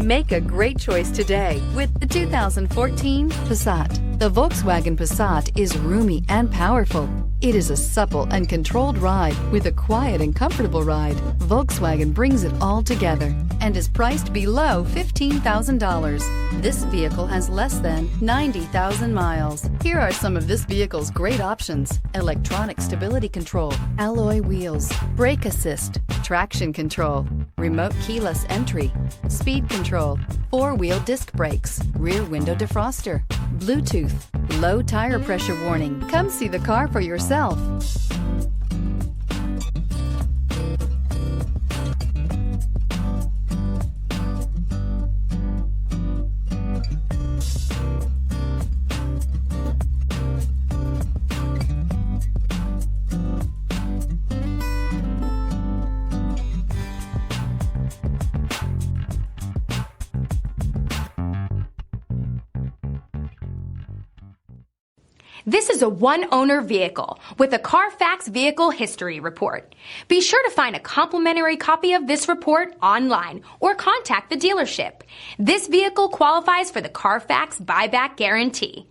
Make a great choice today with the 2014 Passat. The Volkswagen Passat is roomy and powerful. It is a supple and controlled ride with a quiet and comfortable ride. Volkswagen brings it all together and is priced below $15,000. This vehicle has less than 90,000 miles. Here are some of this vehicle's great options: electronic stability control, alloy wheels, brake assist, traction control, remote keyless entry, speed control, four-wheel disc brakes, rear window defroster, Bluetooth, low tire pressure warning. Come see the car for yourself. This is a one-owner vehicle with a CARFAX Vehicle History Report. Be sure to find a complimentary copy of this report online or contact the dealership. This vehicle qualifies for the CARFAX Buyback Guarantee.